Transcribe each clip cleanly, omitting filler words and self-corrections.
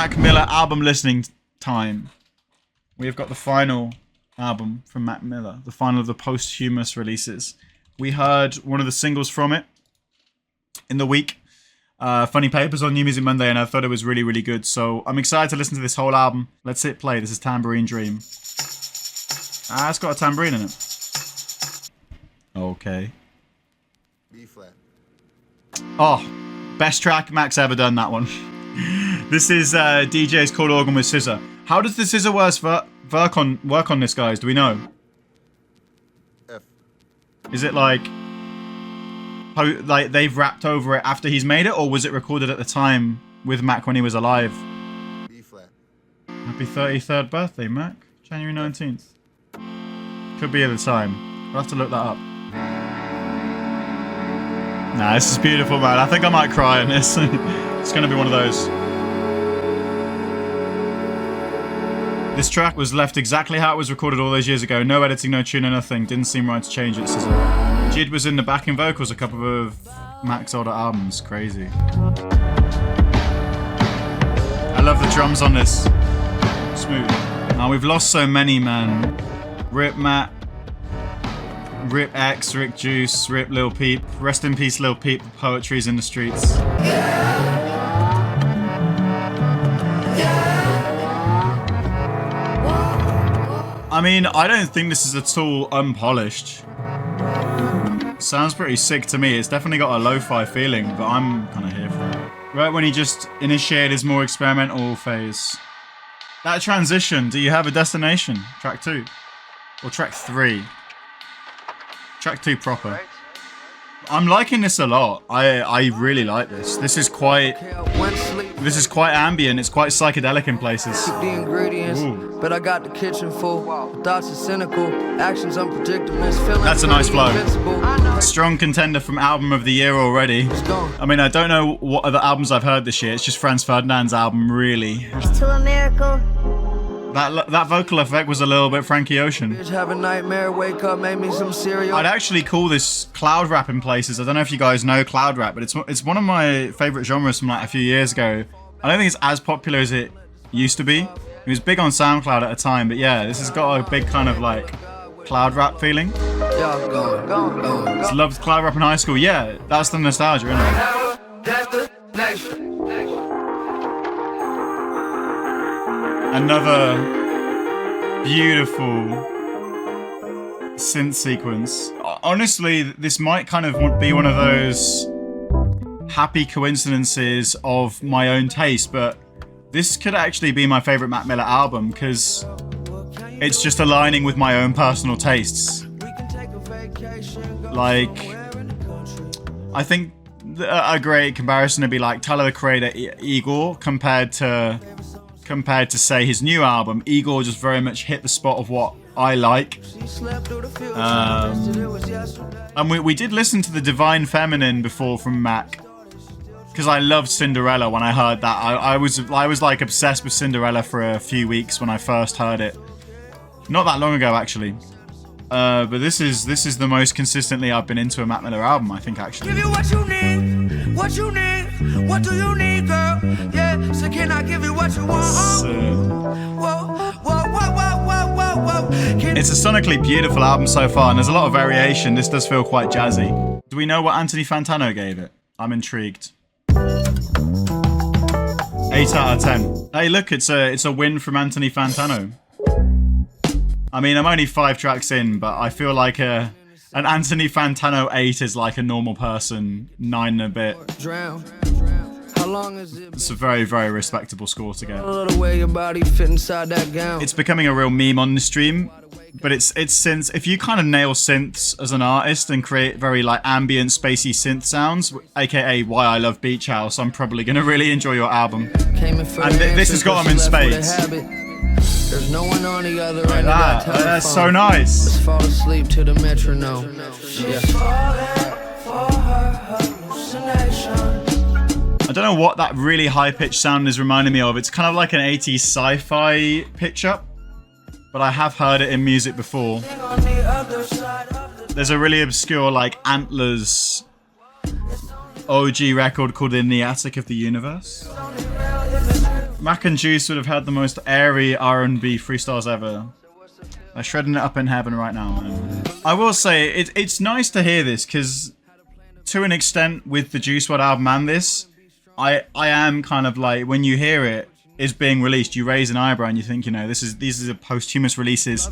Mac Miller album listening time. We have got the final album from Mac Miller, the final of the posthumous releases. We heard one of the singles from it in the week, Funny Papers on New Music Monday, and I thought it was really, really good. So I'm excited to listen to this whole album. Let's hit play. This is Tambourine Dream. It's got a tambourine in it. Okay. B flat. Oh, best track Mac's ever done, that one. This is DJ's Chord Organ with scissor. How does the scissor work on this, guys? Do we know? F. Is it like they've rapped over it after he's made it, or was it recorded at the time with Mac when he was alive? B flat. Happy 33rd birthday, Mac. January 19th. Could be at the time. We'll have to look that up. Nah, this is beautiful, man. I think I might cry on this. It's gonna be one of those. This track was left exactly how it was recorded all those years ago. No editing, no tune, or nothing. Didn't seem right to change it, says it. Jid was in the backing vocals a couple of Mac's older albums. Crazy. I love the drums on this. Smooth. Now we've lost so many, man. Rip Matt. Rip X, Rick Juice, Rip Lil Peep. Rest in peace, Lil Peep. The poetry's in the streets. I mean, I don't think this is at all unpolished. Sounds pretty sick to me. It's definitely got a lo-fi feeling, but I'm kind of here for it. Right when he just initiated his more experimental phase. That transition, do you have a destination? Track 2? Or track 3? Track 2 proper. I'm liking this a lot. I really like this. This is quite ambient. It's quite psychedelic in places. The ingredients, but I got the kitchen full. Thoughts are cynical, actions unpredictable. That's a nice flow. Strong contender from album of the year already. I mean, I don't know what other albums I've heard this year. It's just Franz Ferdinand's album, really. To a miracle. That vocal effect was a little bit Frankie Ocean. Have a nightmare, wake up, make me some cereal. I'd actually call this cloud rap in places. I don't know if you guys know cloud rap, but it's one of my favorite genres from like a few years ago. I don't think it's as popular as it used to be. It was big on SoundCloud at a time, but yeah, this has got a big kind of like cloud rap feeling. Just loved cloud rap in high school. Yeah, that's the nostalgia, isn't it? Another beautiful synth sequence. Honestly, this might kind of be one of those happy coincidences of my own taste, but this could actually be my favorite Mac Miller album because it's just aligning with my own personal tastes. Like, I think a great comparison would be like Tyler the Creator, Igor, compared to say his new album. Igor just very much hit the spot of what I like. And we did listen to the Divine Feminine before from Mac, because I loved Cinderella when I heard that. I was like obsessed with Cinderella for a few weeks when I first heard it. Not that long ago, actually. But this is the most consistently I've been into a Mac Miller album, I think, actually. Give you what you need, what you need, what do you need, girl? Yeah, so can I give you what you want? It's a sonically beautiful album so far, and there's a lot of variation. This does feel quite jazzy. Do we know what Anthony Fantano gave it? I'm intrigued. 8 out of 10. Hey, look, it's a win from Anthony Fantano. I mean, I'm only 5 tracks in, but I feel like an Anthony Fantano 8 is like a normal person 9 and a bit. It's a very, very respectable score to get. It's becoming a real meme on the stream, but it's synths. If you kind of nail synths as an artist and create very like ambient, spacey synth sounds, aka why I love Beach House, I'm probably gonna really enjoy your album. And this has got them in spades. There's no one on the other end. That's so nice. Let's fall asleep to the metronome. I don't know what that really high-pitched sound is reminding me of. It's kind of like an 80s sci-fi pitch-up, but I have heard it in music before. There's a really obscure like Antlers OG record called In the Attic of the Universe. Mac and Juice would have had the most airy R&B freestyles ever. They're shredding it up in heaven right now, man. I will say, it's nice to hear this, because to an extent, with the Juice WRLD album and this, I am kind of like, when you hear it is being released, you raise an eyebrow and you think, you know, these are posthumous releases.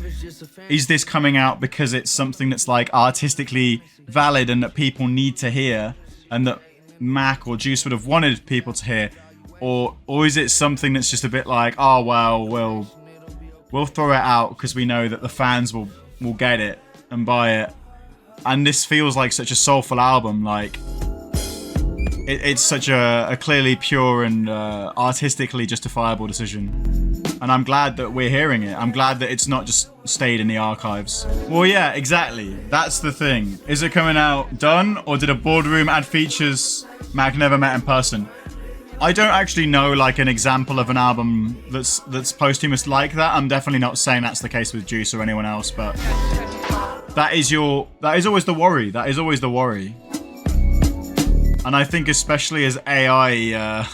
Is this coming out because it's something that's like artistically valid and that people need to hear, and that Mac or Juice would have wanted people to hear? Or is it something that's just a bit like, oh well, we'll throw it out because we know that the fans will get it and buy it? And this feels like such a soulful album. Like it's such a clearly pure and artistically justifiable decision. And I'm glad that we're hearing it. I'm glad that it's not just stayed in the archives. Well, yeah, exactly. That's the thing. Is it coming out done, or did a boardroom add features Mac never met in person? I don't actually know like an example of an album that's posthumous like that. I'm definitely not saying that's the case with Juice or anyone else, but that is always the worry. That is always the worry. And I think especially as AI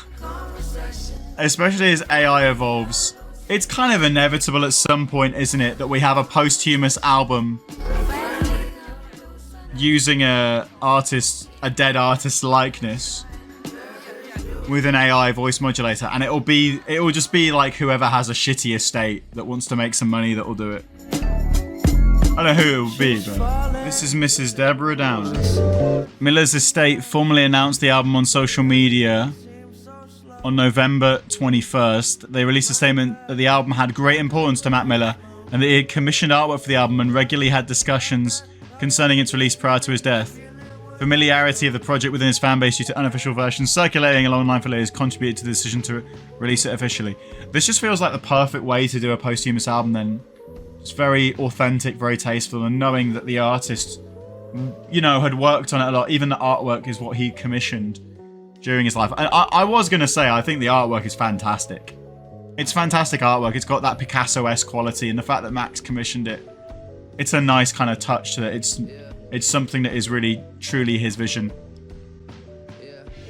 evolves, it's kind of inevitable at some point, isn't it, that we have a posthumous album using a dead artist's likeness with an AI voice modulator, and it will just be like whoever has a shitty estate that wants to make some money that will do it. I don't know who it will be, but this is Mrs. Deborah Downer. Miller's estate formally announced the album on social media on November 21st. They released a statement that the album had great importance to Mac Miller and that he had commissioned artwork for the album and regularly had discussions concerning its release prior to his death. Familiarity of the project within his fanbase due to unofficial versions circulating along line for layers contributed to the decision to release it officially. This just feels like the perfect way to do a posthumous album then. It's very authentic, very tasteful, and knowing that the artist, you know, had worked on it a lot. Even the artwork is what he commissioned during his life. And I was going to say, I think the artwork is fantastic. It's fantastic artwork. It's got that Picasso-esque quality, and the fact that Max commissioned it, it's a nice kind of touch to it. It's something that is really, truly his vision.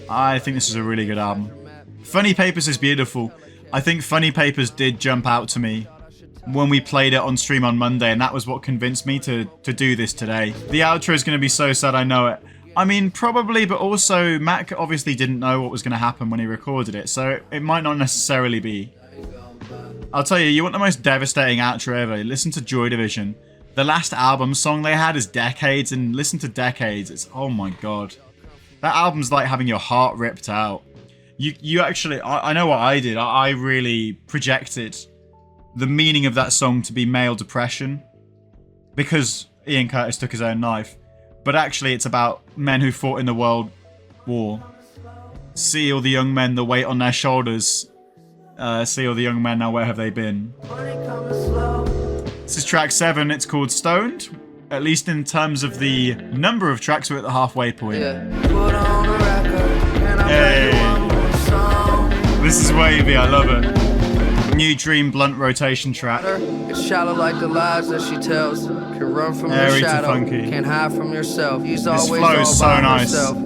I think this is a really good album. Funny Papers is beautiful. I think Funny Papers did jump out to me when we played it on stream on Monday, and that was what convinced me to do this today. The outro is going to be so sad, I know it. I mean, probably, but also Mac obviously didn't know what was going to happen when he recorded it, so it might not necessarily be. I'll tell you, you want the most devastating outro ever? Listen to Joy Division. The last album song they had is Decades, and listen to Decades. It's, oh my god. That album's like having your heart ripped out. You actually, I know what I did. I really projected the meaning of that song to be male depression because Ian Curtis took his own life. But actually it's about men who fought in the World War. See all the young men, the weight on their shoulders. See all the young men, now where have they been? This is track 7, it's called Stoned. At least in terms of the number of tracks, we're at the halfway point. Hey. This is wavy, I love it. New Dream blunt rotation track. It's shallow like the lies that she tells. Can run from Airy your shadow, to funky. can't hide from yourself. He's This always flow all is so by nice. himself.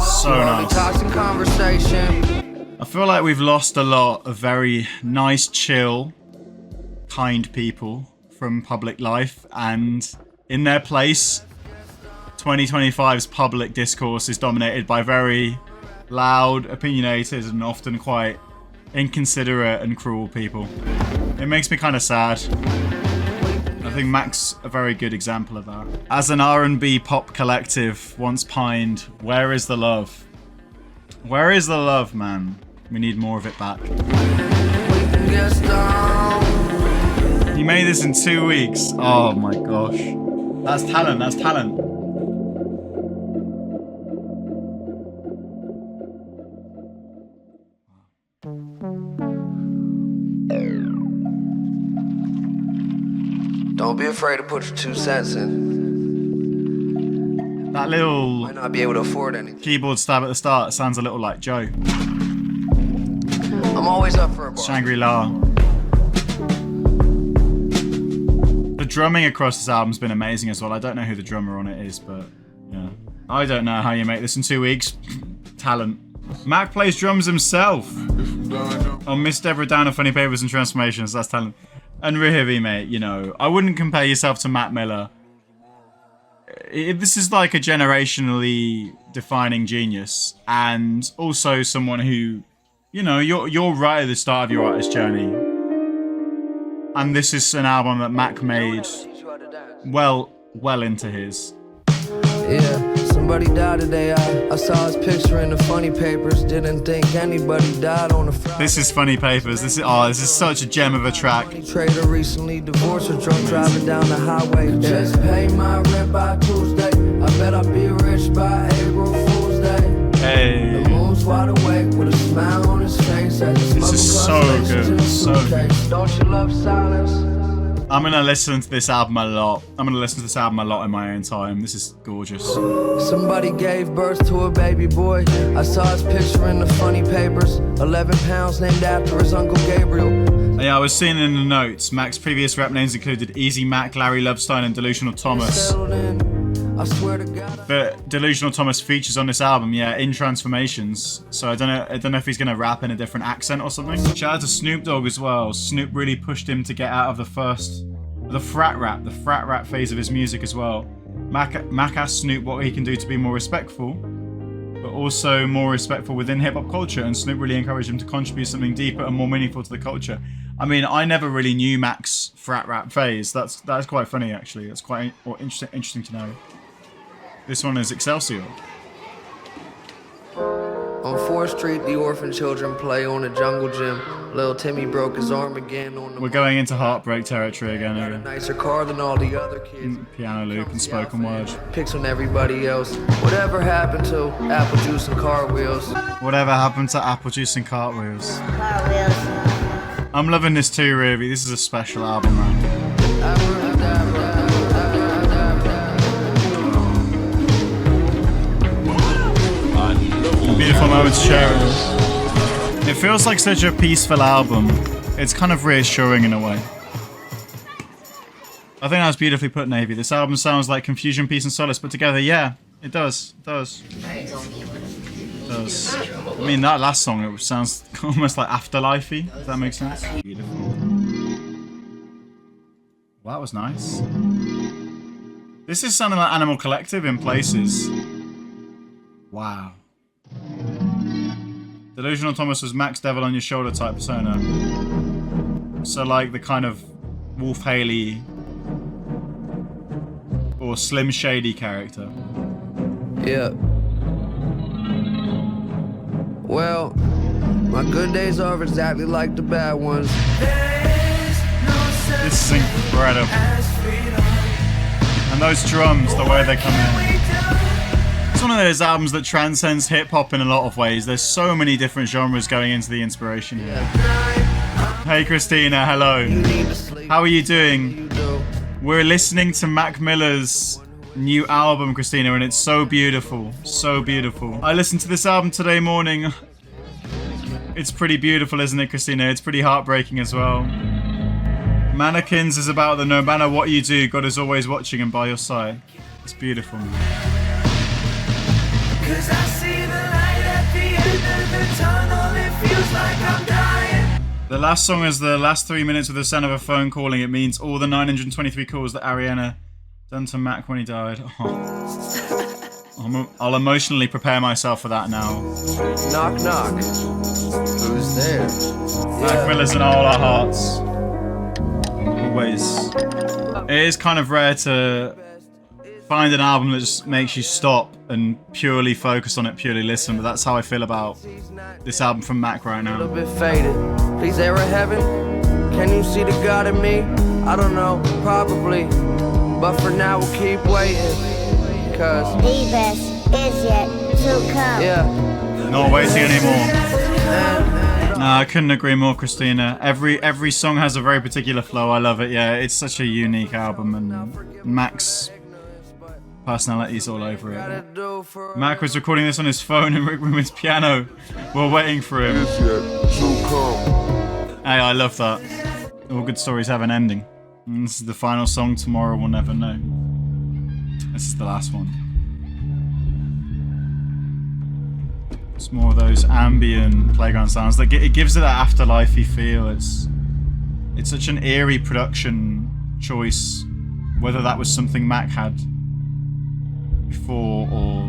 So nice. Toxic conversation. I feel like we've lost a lot of very nice, chill, kind people from public life, and in their place, 2025's public discourse is dominated by very loud, opinionated, and often quite inconsiderate and cruel people. It makes me kind of sad. I think Mac's a very good example of that. As an R&B pop collective once pined, where is the love? Where is the love, man? We need more of it back. He made this in 2 weeks. Oh my gosh. That's talent, that's talent. Don't be afraid to put your 2 cents in. That little Might not be able to afford anything. keyboard stab at the start sounds a little like Joe. I'm always up for a bar. Shangri-La. The drumming across this album's been amazing as well. I don't know who the drummer on it is, but yeah. I don't know how you make this in 2 weeks. Talent. Mac plays drums himself. Oh, Miss Deborah Downer, Funny Papers and Transformations. That's talent. And Rihivi, mate, you know, I wouldn't compare yourself to Mac Miller. This is like a generationally defining genius, and also someone who, you know, you're right at the start of your artist journey, and this is an album that Mac made well into his. Yeah, somebody died today. I saw his picture in the funny papers. Didn't think anybody died on a Friday. This is Funny Papers. This is such a gem of a track. Trader recently divorced or drunk driving down the highway. Just pay my rent by Tuesday. I bet I'll be rich by April Fool's Day. Hey. The moon's wide awake with a smile on his face. This is so good. So good. Don't you love silence? I'm gonna listen to this album a lot. I'm gonna listen to this album a lot in my own time. This is gorgeous. Somebody gave birth to a baby boy. I saw his picture in the funny papers. 11 pounds named after his Uncle Gabriel. Yeah, I was seeing in the notes, Mac's previous rap names included Easy Mac, Larry Lovestein, and Delusional Thomas. I swear to God. But Delusional Thomas features on this album, yeah, in Transformations. So I don't know if he's gonna rap in a different accent or something. Shout out to Snoop Dogg as well. Snoop really pushed him to get out of the frat rap phase of his music as well. Mac asked Snoop what he can do to be more respectful, but also more respectful within hip hop culture, and Snoop really encouraged him to contribute something deeper and more meaningful to the culture. I mean, I never really knew Mac's frat rap phase. That's quite funny actually. That's quite interesting to know. This one is Excelsior. On 4th Street, the orphan children play on the jungle gym. Little Timmy broke his arm again on the... We're going into heartbreak territory again. Got a nicer car than all the other kids. Piano loop and spoken word. Picks on everybody else. Whatever happened to apple juice and car wheels? Whatever happened to apple juice and cartwheels? I'm loving this too, really. This is a special album, man. Beautiful moments sharing. It feels like such a peaceful album. It's kind of reassuring in a way. I think that's beautifully put, Navy. This album sounds like confusion, peace, and solace put together. Yeah, it does. It does. It does. I mean, that last song, it sounds almost like afterlife-y, if that makes sense. Beautiful. Well, that was nice. This is sounding like Animal Collective in places. Wow. Delusional Thomas was Max Devil on Your Shoulder type persona. So like the kind of Wolf Haley or Slim Shady character. Yeah. Well, my good days are exactly like the bad ones. This is incredible. And those drums, the way they come in. It's one of those albums that transcends hip-hop in a lot of ways. There's so many different genres going into the inspiration here. Hey Christina, hello. How are you doing? We're listening to Mac Miller's new album, Christina, and it's so beautiful. So beautiful. I listened to this album today morning. It's pretty beautiful, isn't it, Christina? It's pretty heartbreaking as well. Mannequins is about the no matter what you do, God is always watching and by your side. It's beautiful. Cause I see the light at the end of the tunnel, it feels like I'm dying. The last song is the last 3 minutes with the sound of a phone calling. It means all the 923 calls that Ariana done to Mac when he died. Oh. I'll emotionally prepare myself for that now. Knock knock. Who's there? Mac Miller's in all our hearts. Always. It is kind of rare to find an album that just makes you stop and purely focus on it, purely listen, but that's how I feel about this album from Mac right now. A little bit faded. Please, air of heaven. Can you see the God in me? I don't know, probably. But for now, we'll keep waiting. Cause the best is yet to come. Yeah. Not waiting anymore. No, I couldn't agree more, Christina. Every song has a very particular flow. I love it. Yeah, it's such a unique album, and Mac's personality's all over it. Mac was recording this on his phone and Rick with his piano. We're waiting for him. Hey, I love that. All good stories have an ending. And this is the final song. Tomorrow we'll never know. This is the last one. It's more of those ambient playground sounds. Like it gives it that afterlifey feel. It's such an eerie production choice. Whether that was something Mac had before, or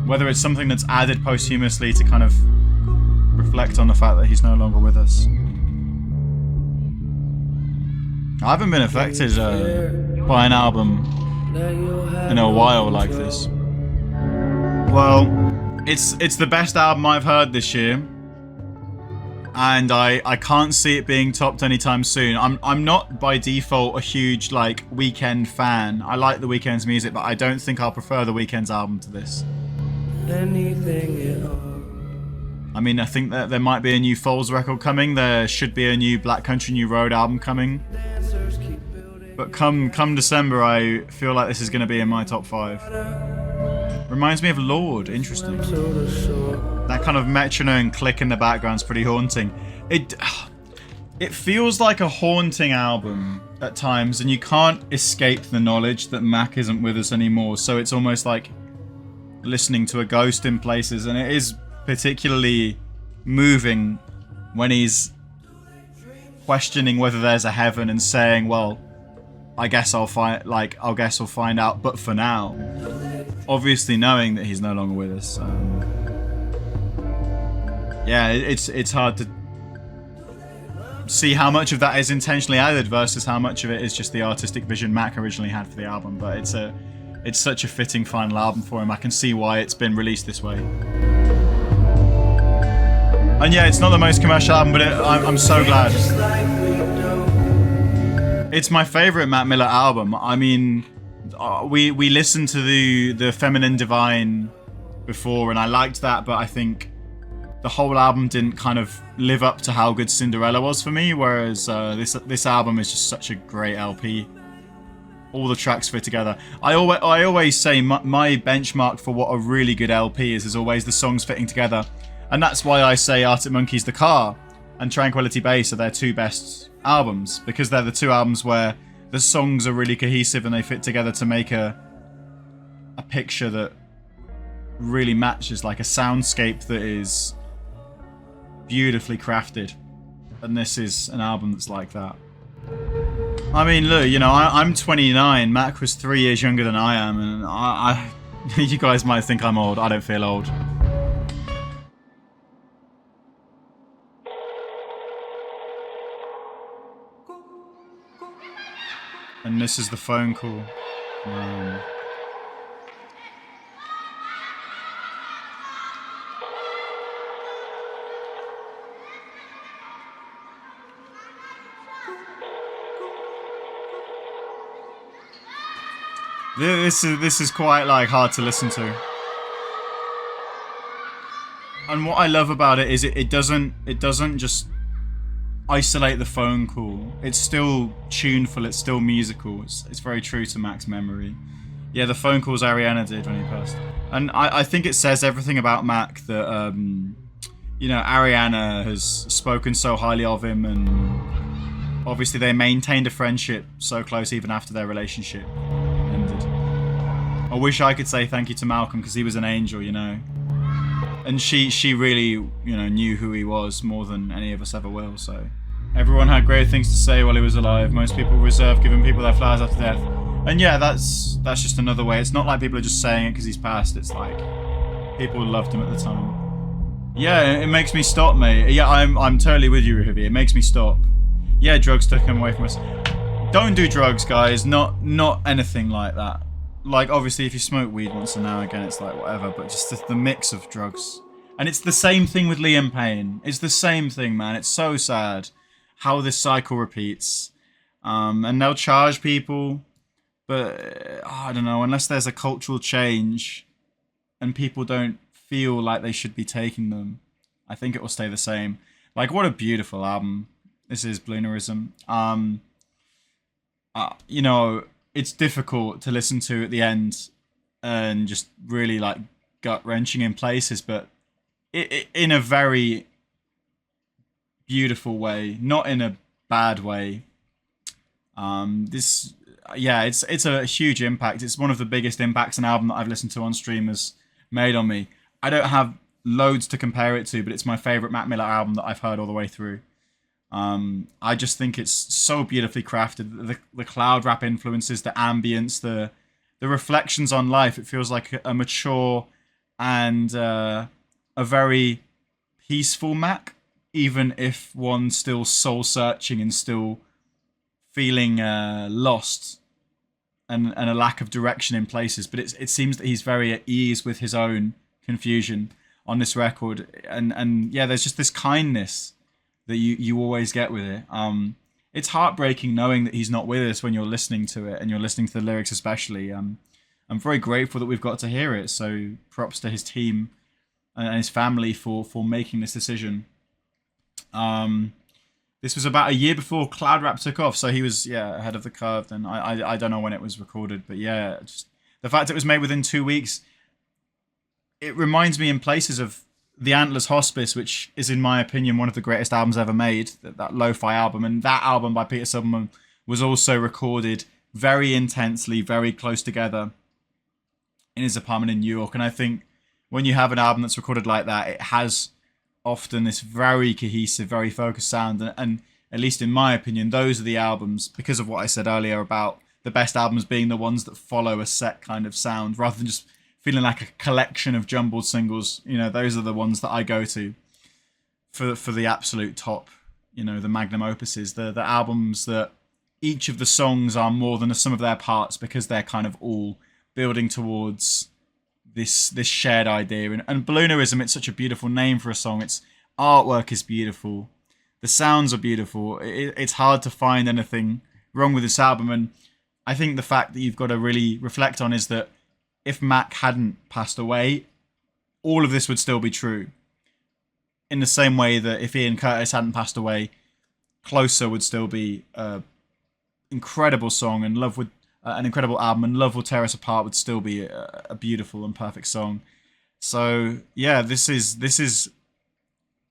whether it's something that's added posthumously to kind of reflect on the fact that he's no longer with us. I haven't been affected by an album in a while like this. Well, it's the best album I've heard this year, and I can't see it being topped anytime soon. I'm not by default a huge like Weeknd fan. I like the Weeknd's music, but I don't think I'll prefer the Weeknd's album to this. I mean, I think that there might be a new Foles record coming. There should be a new Black Country New Road album coming. But come December, I feel like this is going to be in my top 5. Reminds me of Lord. Interesting. That kind of metronome click in the background's pretty haunting. It feels like a haunting album at times, and you can't escape the knowledge that Mac isn't with us anymore. So it's almost like listening to a ghost in places, and it is particularly moving when he's questioning whether there's a heaven and saying, well, I guess I'll find we'll find out, but for now, obviously knowing that he's no longer with us. Yeah, it's hard to see how much of that is intentionally added versus how much of it is just the artistic vision Mac originally had for the album. But it's such a fitting final album for him. I can see why it's been released this way. And yeah, it's not the most commercial album, but I'm so glad. It's my favourite Mac Miller album. I mean, we listened to the Feminine Divine before, and I liked that, but I think the whole album didn't kind of live up to how good Cinderella was for me, whereas this album is just such a great LP. All the tracks fit together. I always say my benchmark for what a really good LP is always the songs fitting together. And that's why I say Arctic Monkeys The Car and Tranquility Base are their 2 best albums, because they're the 2 albums where the songs are really cohesive and they fit together to make a picture that really matches, like a soundscape that is beautifully crafted. And this is an album that's like that. I mean, look, you know, I'm 29, Mac was 3 years younger than I am, and I you guys might think I'm old. I don't feel old. And this is the phone call. This is quite like hard to listen to. And what I love about it is it doesn't just isolate the phone call. It's still tuneful, it's still musical. It's very true to Mac's memory. Yeah, the phone calls Ariana did when he passed. And I think it says everything about Mac that, you know, Ariana has spoken so highly of him, and obviously they maintained a friendship so close even after their relationship ended. I wish I could say thank you to Malcolm, because he was an angel, you know. And she really, you know, knew who he was more than any of us ever will, so. Everyone had great things to say while he was alive. Most people reserve giving people their flowers after death. And yeah, that's just another way. It's not like people are just saying it because he's passed. It's like people loved him at the time. Yeah, it makes me stop, mate. Yeah, I'm totally with you, Rahivi. It makes me stop. Yeah, drugs took him away from us. Don't do drugs, guys. Not anything like that. Like, obviously, if you smoke weed once and now and again, it's like whatever. But just the mix of drugs. And it's the same thing with Liam Payne. It's the same thing, man. It's so sad how this cycle repeats. And they'll charge people, but I don't know, unless there's a cultural change and people don't feel like they should be taking them, I think it will stay the same. Like, what a beautiful album. This is Balloonerism. You know, it's difficult to listen to at the end and just really like gut-wrenching in places, but in a very beautiful way, not in a bad way. It's a huge impact. It's one of the biggest impacts an album that I've listened to on stream has made on me. I don't have loads to compare it to, but it's my favourite Mac Miller album that I've heard all the way through. I just think it's so beautifully crafted. The cloud rap influences, the ambience, the reflections on life. It feels like a mature and a very peaceful Mac, even if one's still soul searching and still feeling lost and a lack of direction in places. But it seems that he's very at ease with his own confusion on this record, and yeah, there's just this kindness that you always get with it. It's heartbreaking knowing that he's not with us when you're listening to it and you're listening to the lyrics especially. I'm very grateful that we've got to hear it, so props to his team and his family for making this decision. This was about a year before Cloud Rap took off, so he was ahead of the curve. Then I don't know when it was recorded, but yeah, just the fact it was made within 2 weeks, it reminds me in places of The Antlers Hospice, which is, in my opinion, one of the greatest albums ever made, that lo-fi album. And that album by Peter Silverman was also recorded very intensely, very close together in his apartment in New York. And I think when you have an album that's recorded like that, it has often this very cohesive, very focused sound. And at least in my opinion, those are the albums, because of what I said earlier about the best albums being the ones that follow a set kind of sound, rather than just feeling like a collection of jumbled singles. You know, those are the ones that I go to for the absolute top, you know, the magnum opuses, the albums that each of the songs are more than the sum of their parts, because they're kind of all building towards this shared idea. And Balloonerism, it's such a beautiful name for a song. Its artwork is beautiful. The sounds are beautiful. It's hard to find anything wrong with this album. And I think the fact that you've got to really reflect on is that if Mac hadn't passed away, all of this would still be true. In the same way that if Ian Curtis hadn't passed away, Closer would still be an incredible song, and Love would an incredible album, and Love Will Tear Us Apart would still be a beautiful and perfect song. So yeah, this is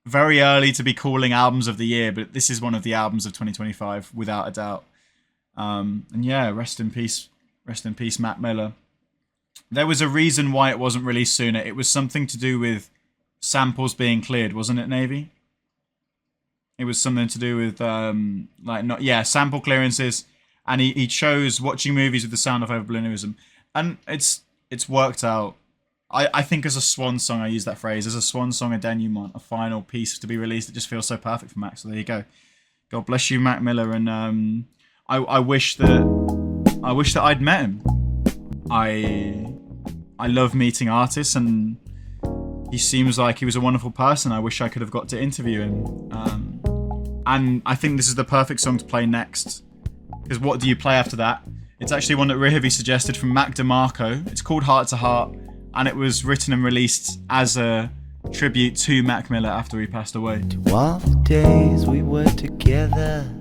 very early to be calling albums of the year, but this is one of the albums of 2025 without a doubt. And yeah, rest in peace, Mac Miller. There was a reason why it wasn't released sooner. It was something to do with samples being cleared, wasn't it, Navy? It was something to do with sample clearances, and he chose watching movies with the sound of over Balloonerism, and it's worked out. I think as a swan song, I use that phrase, as a swan song, a denouement, a final piece to be released. It just feels so perfect for Mac. So there you go. God bless you, Mac Miller, and I wish that I'd met him. I love meeting artists, and he seems like he was a wonderful person. I wish I could have got to interview him. And I think this is the perfect song to play next, because what do you play after that? It's actually one that Rihavi suggested from Mac DeMarco. It's called Heart to Heart, and it was written and released as a tribute to Mac Miller after he passed away. To all the days we were together,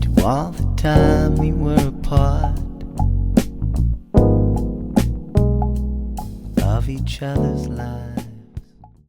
to all the time we were apart of each other's lives.